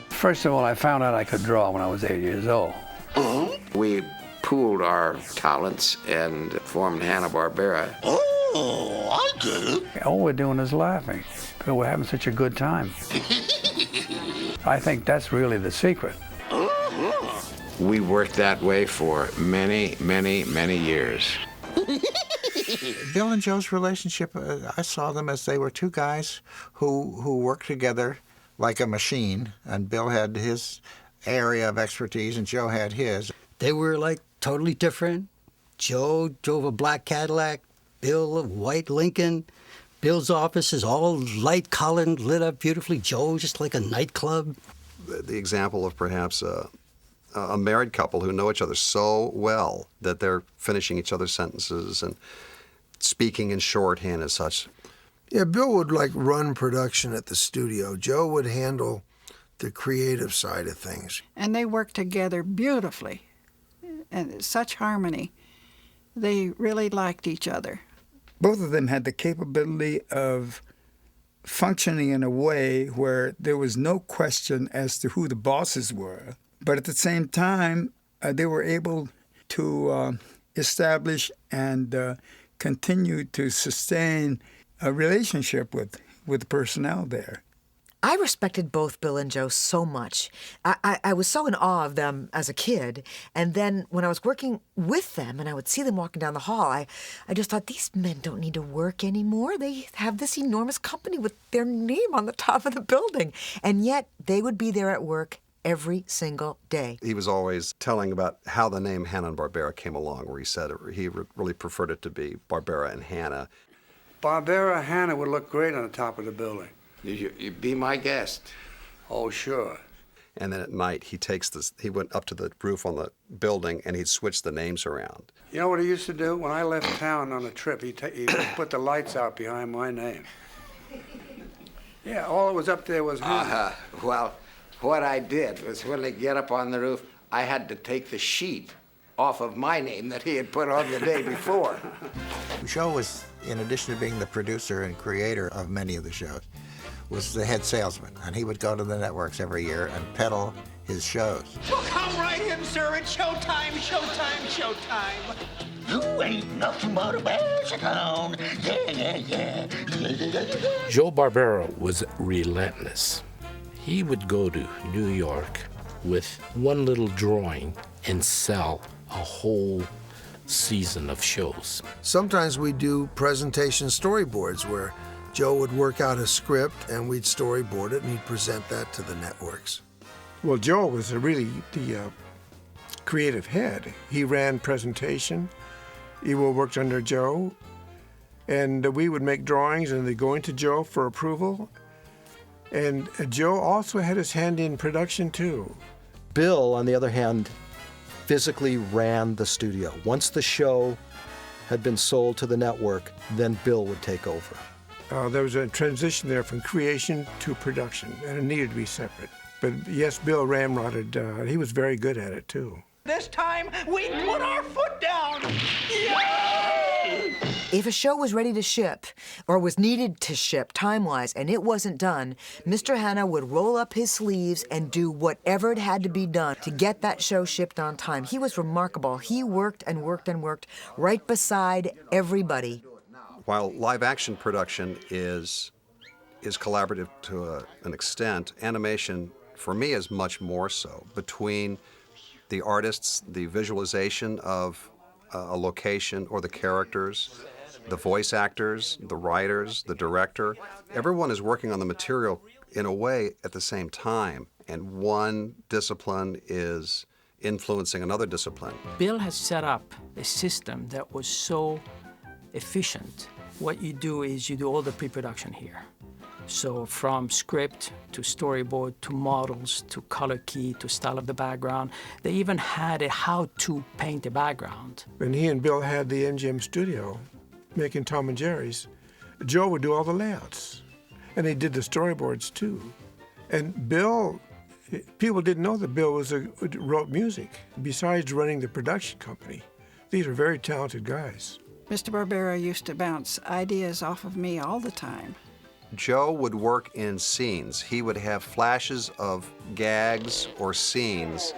First of all, I found out I could draw when I was 8 years old. We pooled our talents and formed Hanna-Barbera. Oh, I get it. All we're doing is laughing because we're having such a good time. I think that's really the secret. We worked that way for many, many, many years. Bill and Joe's relationship, I saw them as they were two guys who worked together like a machine, and Bill had his area of expertise and Joe had his. They were like totally different. Joe drove a black Cadillac, Bill a white Lincoln. Bill's office is all light colored, lit up beautifully. Joe just like a nightclub. The example of perhaps a married couple who know each other so well that they're finishing each other's sentences and speaking in shorthand and such. Yeah, Bill would like run production at the studio. Joe would handle the creative side of things. And they worked together beautifully, and such harmony. They really liked each other. Both of them had the capability of functioning in a way where there was no question as to who the bosses were. But at the same time, they were able to establish and continue to sustain a relationship with the personnel there. I respected both Bill and Joe so much. I was so in awe of them as a kid. And then when I was working with them and I would see them walking down the hall, I just thought, these men don't need to work anymore. They have this enormous company with their name on the top of the building. And yet they would be there at work every single day. He was always telling about how the name Hanna-Barbera came along, where he said he really preferred it to be Barbera and Hanna. Barbera Hanna would look great on the top of the building. You be my guest. Oh, sure. And then at night, he went up to the roof on the building and he'd switch the names around. You know what he used to do? When I left town on a trip, he put the lights out behind my name. Yeah, all that was up there was Hanna. Well, what I did was when they get up on the roof, I had to take the sheet off of my name that he had put on the day before. Joe was, in addition to being the producer and creator of many of the shows, was the head salesman, and he would go to the networks every year and peddle his shows. Well, come right in, sir. It's showtime, showtime, showtime. You ain't nothing but a bash town. Yeah. Joe Barbera was relentless. He would go to New York with one little drawing and sell a whole season of shows. Sometimes we do presentation storyboards where Joe would work out a script and we'd storyboard it and he'd present that to the networks. Well, Joe was really the creative head. He ran presentation. Ewo worked under Joe. And we would make drawings and they'd go into Joe for approval. And Joe also had his hand in production, too. Bill, on the other hand, physically ran the studio. Once the show had been sold to the network, then Bill would take over. There was a transition there from creation to production, and it needed to be separate. But yes, Bill ramrodded. He was very good at it, too. This time, we put our foot down. Yay! If a show was ready to ship, or was needed to ship time-wise, and it wasn't done, Mr. Hanna would roll up his sleeves and do whatever it had to be done to get that show shipped on time. He was remarkable. He worked and worked and worked right beside everybody. While live-action production is collaborative to an extent, animation, for me, is much more so. Between the artists, the visualization of a location or the characters, the voice actors, the writers, the director, everyone is working on the material in a way at the same time, and one discipline is influencing another discipline. Bill has set up a system that was so efficient. What you do is you do all the pre-production here. So from script to storyboard to models to color key to style of the background. They even had a how to paint a background. When he and Bill had the MGM studio making Tom and Jerry's, Joe would do all the layouts. And he did the storyboards too. And Bill, people didn't know that Bill wrote music besides running the production company. These are very talented guys. Mr. Barbera used to bounce ideas off of me all the time. Joe would work in scenes. He would have flashes of gags or scenes,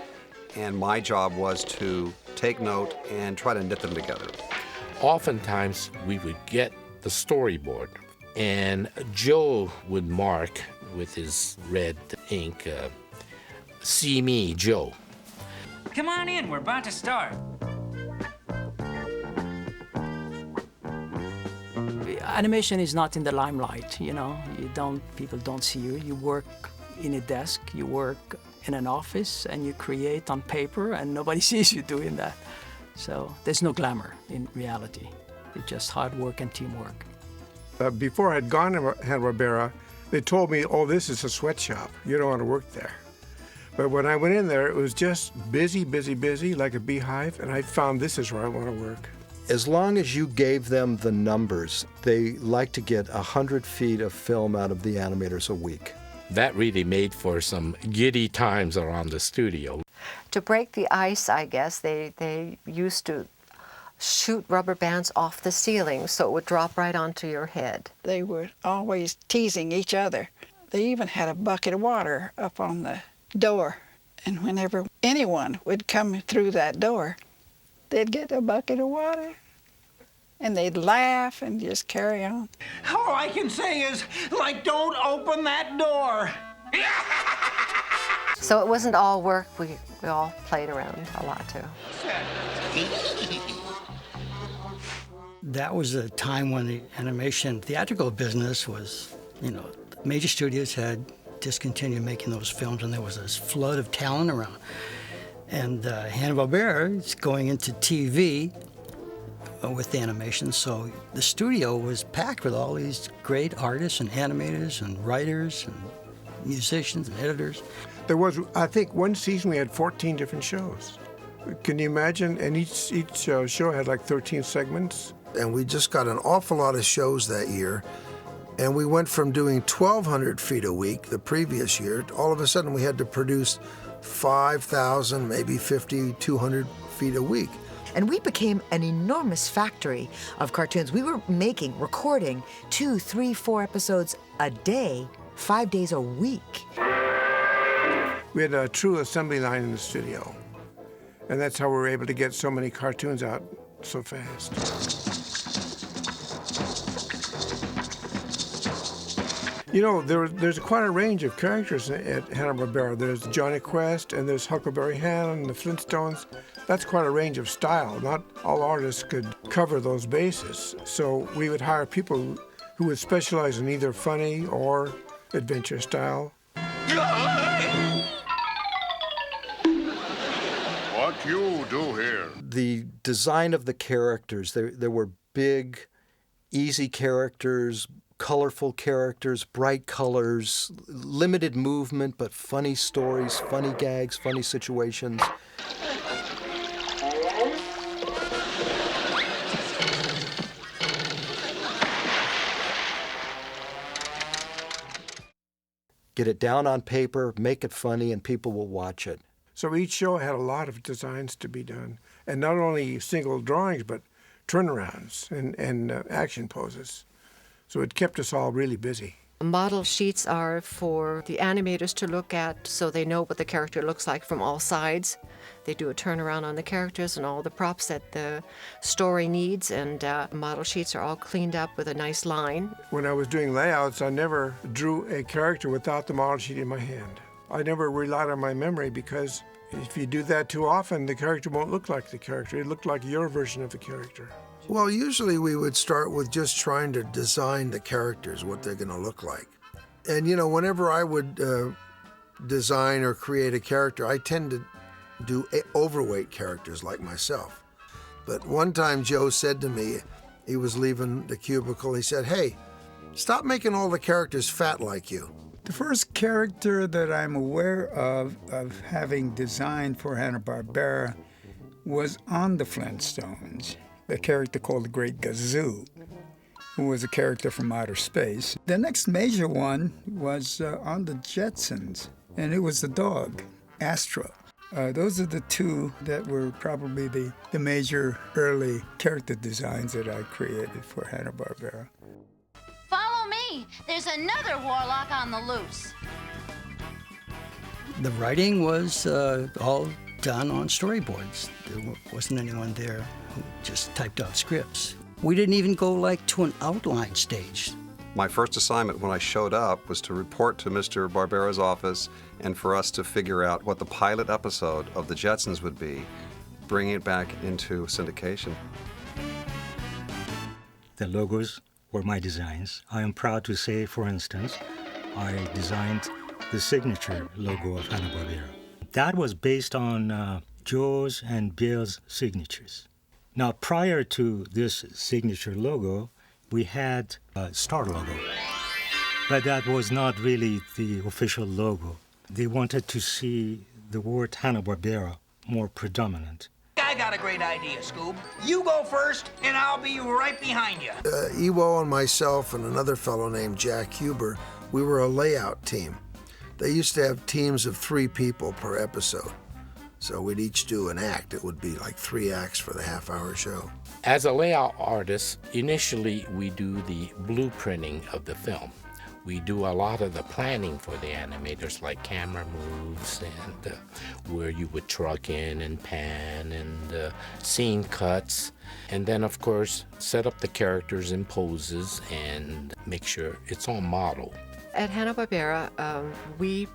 and my job was to take note and try to knit them together. Oftentimes, we would get the storyboard, and Joe would mark with his red ink, "See me, Joe." Come on in, we're about to start. Animation is not in the limelight, you know. People don't see you. You work in a desk, you work in an office, and you create on paper, and nobody sees you doing that. So there's no glamour in reality. It's just hard work and teamwork. Before I had gone to Hanna-Barbera, they told me, oh, this is a sweatshop. You don't want to work there. But when I went in there, it was just busy, busy, busy, like a beehive, and I found this is where I want to work. As long as you gave them the numbers, they like to get 100 feet of film out of the animators a week. That really made for some giddy times around the studio. To break the ice, I guess, they used to shoot rubber bands off the ceiling so it would drop right onto your head. They were always teasing each other. They even had a bucket of water up on the door. And whenever anyone would come through that door, they'd get a bucket of water. And they'd laugh and just carry on. All I can say is, like, don't open that door. So it wasn't all work. We all played around a lot, too. That was a time when the animation theatrical business was, major studios had discontinued making those films, and there was this flood of talent around. And Hanna-Barbera is going into TV with animation, so the studio was packed with all these great artists and animators and writers and musicians and editors. There was, I think, one season we had 14 different shows. Can you imagine? And each show had like 13 segments. And we just got an awful lot of shows that year. And we went from doing 1,200 feet a week the previous year, all of a sudden we had to produce 5,000, maybe 200 feet a week. And we became an enormous factory of cartoons. We were recording 2, 3, 4 episodes a day, 5 days a week. We had a true assembly line in the studio. And that's how we were able to get so many cartoons out so fast. There's quite a range of characters at Hanna-Barbera. There's Johnny Quest, and there's Huckleberry Hannah and the Flintstones. That's quite a range of style. Not all artists could cover those bases. So we would hire people who would specialize in either funny or adventure style. What you do here? The design of the characters, there were big, easy characters, colorful characters, bright colors, limited movement, but funny stories, funny gags, funny situations. Get it down on paper, make it funny, and people will watch it. So each show had a lot of designs to be done. And not only single drawings, but turnarounds and action poses. So it kept us all really busy. Model sheets are for the animators to look at so they know what the character looks like from all sides. They do a turnaround on the characters and all the props that the story needs, and model sheets are all cleaned up with a nice line. When I was doing layouts, I never drew a character without the model sheet in my hand. I never relied on my memory, because if you do that too often, the character won't look like the character. It'll look like your version of the character. Well, usually we would start with just trying to design the characters, what they're going to look like. And, whenever I would design or create a character, I tend to do overweight characters like myself. But one time Joe said to me, he was leaving the cubicle, he said, "Hey, stop making all the characters fat like you." The first character that I'm aware of having designed for Hanna-Barbera was on the Flintstones. A character called the Great Gazoo, who was a character from outer space. The next major one was on the Jetsons, and it was the dog, Astro. Those are the two that were probably the major early character designs that I created for Hanna-Barbera. Follow me! me! There's another warlock on the loose. The writing was all done on storyboards. There wasn't anyone there who just typed out scripts. We didn't even go like to an outline stage. My first assignment when I showed up was to report to Mr. Barbera's office and for us to figure out what the pilot episode of The Jetsons would be, bringing it back into syndication. The logos were my designs. I am proud to say, for instance, I designed the signature logo of Hanna-Barbera. That was based on Joe's and Bill's signatures. Now, prior to this signature logo, we had a star logo, but that was not really the official logo. They wanted to see the word Hanna-Barbera more predominant. I got a great idea, Scoob. You go first, and I'll be right behind you. Ewo and myself and another fellow named Jack Huber, we were a layout team. They used to have teams of 3 people per episode. So we'd each do an act. It would be like 3 acts for the half-hour show. As a layout artist, initially we do the blueprinting of the film. We do a lot of the planning for the animators, like camera moves and where you would truck in and pan and scene cuts. And then, of course, set up the characters in poses and make sure it's on model. At Hanna-Barbera, we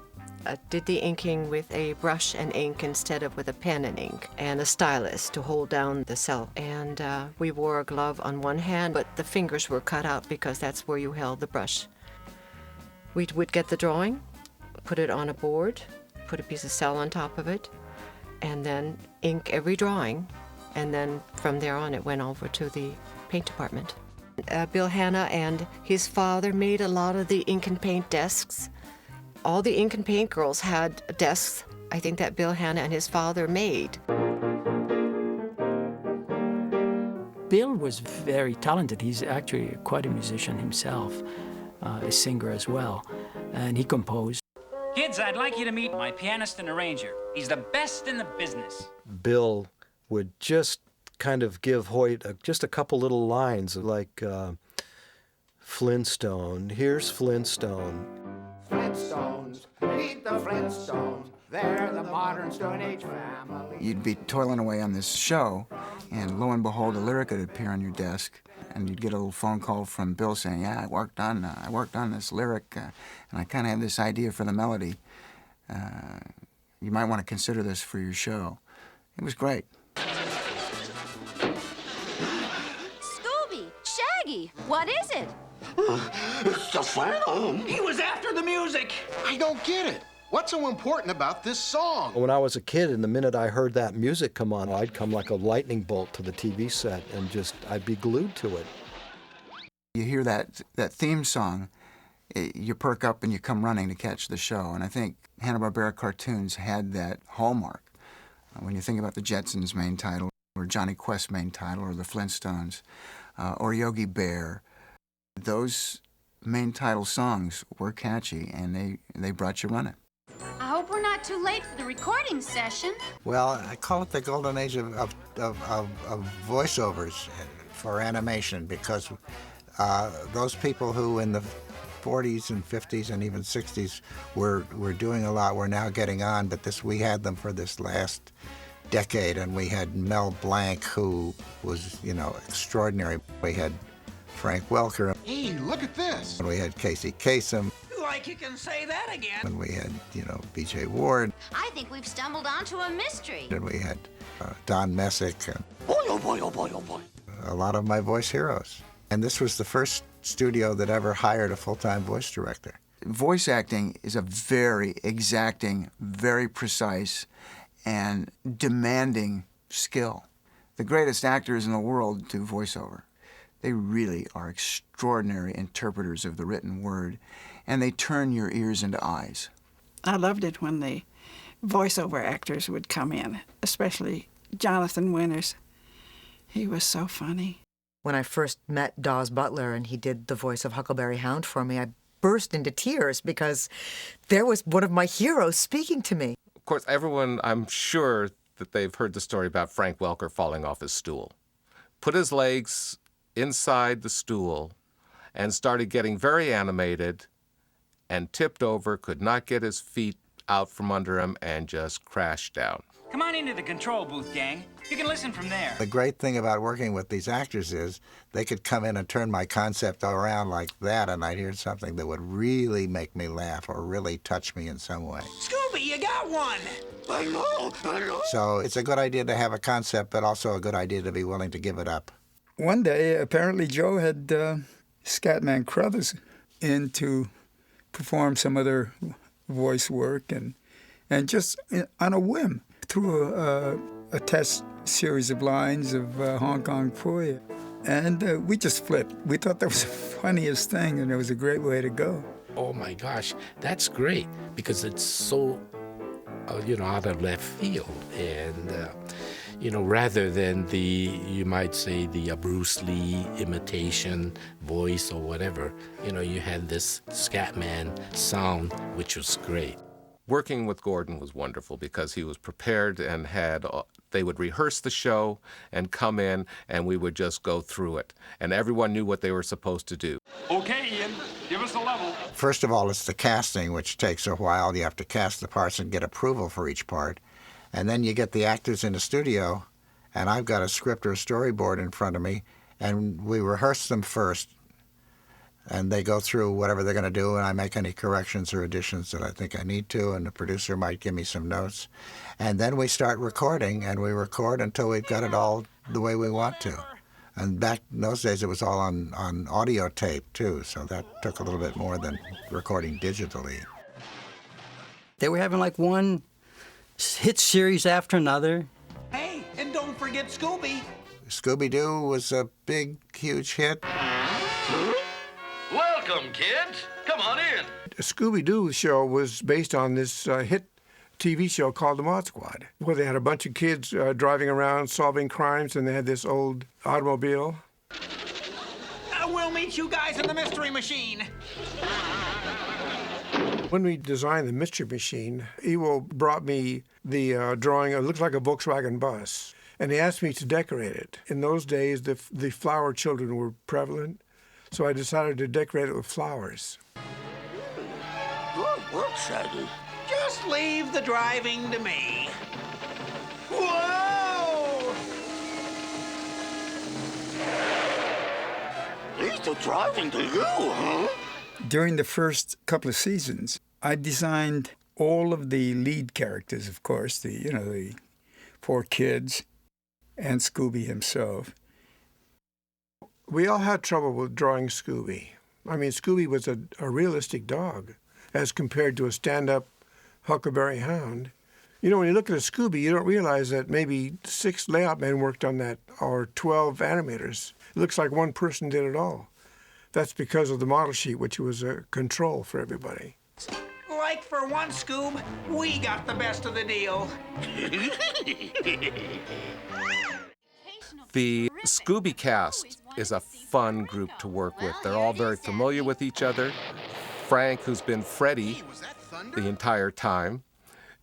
did the inking with a brush and ink instead of with a pen and ink, and a stylus to hold down the cell. And we wore a glove on one hand, but the fingers were cut out because that's where you held the brush. We would get the drawing, put it on a board, put a piece of cell on top of it, and then ink every drawing. And then from there on, it went over to the paint department. Bill Hanna and his father made a lot of the ink and paint desks. All the ink and paint girls had desks, I think, that Bill Hanna and his father made. Bill was very talented. He's actually quite a musician himself, a singer as well, and he composed. Kids, I'd like you to meet my pianist and arranger. He's the best in the business. Bill would just kind of give Hoyt just a couple little lines like Flintstone, here's Flintstone. Flintstones, meet the Flintstones. They're the modern Stone Age family. You'd be toiling away on this show, and lo and behold, a lyric would appear on your desk, and you'd get a little phone call from Bill saying, "Yeah, I worked on this lyric, and I kind of have this idea for the melody. You might want to consider this for your show." It was great. Scooby! Shaggy! What is it? It's the film. He was after the music. I don't get it. What's so important about this song? When I was a kid, and the minute I heard that music come on, I'd come like a lightning bolt to the TV set and I'd be glued to it. You hear that theme song, you perk up and you come running to catch the show. And I think Hanna-Barbera cartoons had that hallmark. When you think about the Jetsons' main title, or Johnny Quest's main title, or the Flintstones, or Yogi Bear, those main title songs were catchy, and they brought you running. I hope we're not too late for the recording session. Well, I call it the golden age of voiceovers for animation, because those people who in the 40s and 50s and even 60s were doing a lot were now getting on, but we had them for this last decade, and we had Mel Blanc, who was, extraordinary. We had Frank Welker. Hey, look at this. And we had Casey Kasem. Like you can say that again. And we had, B.J. Ward. I think we've stumbled onto a mystery. And we had Don Messick. And boy, oh boy, oh boy, oh boy. A lot of my voice heroes. And this was the first studio that ever hired a full-time voice director. Voice acting is a very exacting, very precise, and demanding skill. The greatest actors in the world do voiceover. They really are extraordinary interpreters of the written word, and they turn your ears into eyes. I loved it when the voiceover actors would come in, especially Jonathan Winters. He was so funny. When I first met Dawes Butler and he did the voice of Huckleberry Hound for me, I burst into tears because there was one of my heroes speaking to me. Of course, everyone, I'm sure that they've heard the story about Frank Welker falling off his stool. Put his legs inside the stool and started getting very animated and tipped over, could not get his feet out from under him, and just crashed down. Come on into the control booth, gang. You can listen from there. The great thing about working with these actors is they could come in and turn my concept around like that, and I'd hear something that would really make me laugh or really touch me in some way. Scooby, you got one! I know. So it's a good idea to have a concept, but also a good idea to be willing to give it up. One day, apparently, Joe had Scatman Crothers in to perform some other voice work, and just on a whim, threw a test series of lines of Hong Kong Phooey. And we just flipped. We thought that was the funniest thing, and it was a great way to go. Oh my gosh, that's great, because it's so, out of left field. And, rather than you might say the Bruce Lee imitation voice or whatever, you had this Scatman sound, which was great. Working with Gordon was wonderful because he was prepared and they would rehearse the show and come in, and we would just go through it. And everyone knew what they were supposed to do. Okay, Ian, give us a level. First of all, it's the casting, which takes a while. You have to cast the parts and get approval for each part. And then you get the actors in the studio, and I've got a script or a storyboard in front of me, and we rehearse them first. And they go through whatever they're going to do, and I make any corrections or additions that I think I need to, and the producer might give me some notes. And then we start recording, and we record until we've got it all the way we want to. And back in those days, it was all on audio tape, too, so that took a little bit more than recording digitally. They were having like one hit series after another. Hey, and don't forget Scooby. Scooby-Doo was a big, huge hit. Welcome, kids. Come on in. The Scooby-Doo show was based on this hit TV show called The Mod Squad, where they had a bunch of kids driving around solving crimes, and they had this old automobile. We'll meet you guys in the Mystery Machine. When we designed the Mystery Machine, Ewo brought me the drawing. It looked like a Volkswagen bus, and he asked me to decorate it. In those days, the flower children were prevalent, so I decided to decorate it with flowers. Good work, Shaggy. Just leave the driving to me. Whoa! Leave the driving to you, huh? During the first couple of seasons, I designed all of the lead characters, of course, the 4 kids and Scooby himself. We all had trouble with drawing Scooby. I mean, Scooby was a realistic dog as compared to a stand-up Huckleberry Hound. When you look at a Scooby, you don't realize that maybe 6 layout men worked on that, or 12 animators. It looks like one person did it all. That's because of the model sheet, which was a control for everybody. Like for one, Scoob, we got the best of the deal. The Scooby cast is a fun group to work with. They're all very familiar with each other. Frank, who's been Freddy the entire time,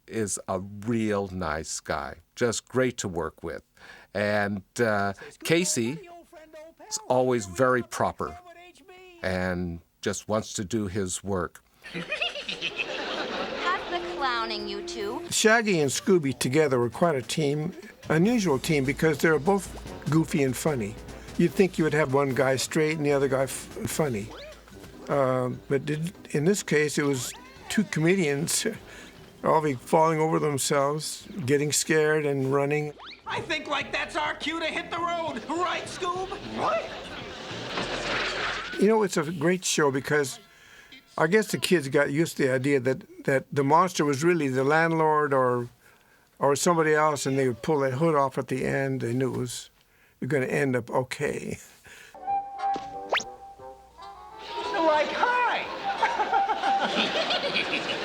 is a real nice guy. Just great to work with. And Casey is always very proper and just wants to do his work. Have the clowning, you two. Shaggy and Scooby together were quite a team, unusual team, because they were both goofy and funny. You'd think you would have one guy straight and the other guy funny. But in this case, it was 2 comedians all be falling over themselves, getting scared and running. I think like that's our cue to hit the road. Right, Scoob? What? It's a great show because I guess the kids got used to the idea that the monster was really the landlord or somebody else, and they would pull that hood off at the end. They knew it was going to end up okay. Like, hi!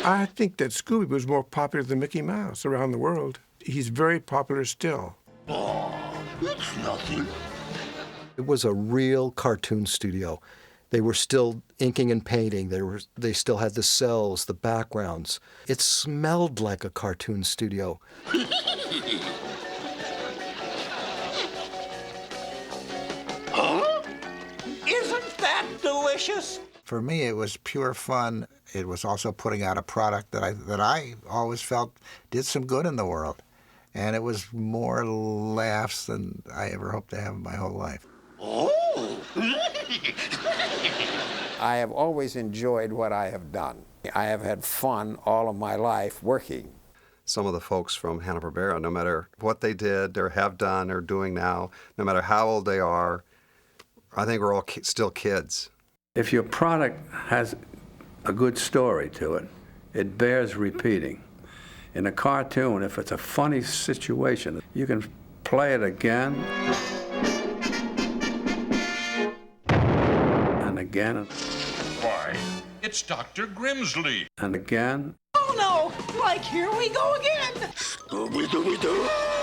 I think that Scooby was more popular than Mickey Mouse around the world. He's very popular still. Oh, it's nothing. It was a real cartoon studio. They were still inking and painting. They still had the cells, the backgrounds. It smelled like a cartoon studio. Huh? Isn't that delicious? delicious. For me, it was pure fun. It was also putting out a product that I always felt did some good in the world. And it was more laughs than I ever hoped to have in my whole life. Oh! I have always enjoyed what I have done. I have had fun all of my life working. Some of the folks from Hanna-Barbera, no matter what they did or have done or doing now, no matter how old they are, I think we're all still kids. If your product has a good story to it, it bears repeating. In a cartoon, if it's a funny situation, you can play it again and again. Why, it's Dr. Grimsley. And again. Oh no! Like, here we go again! Scooby-Doo!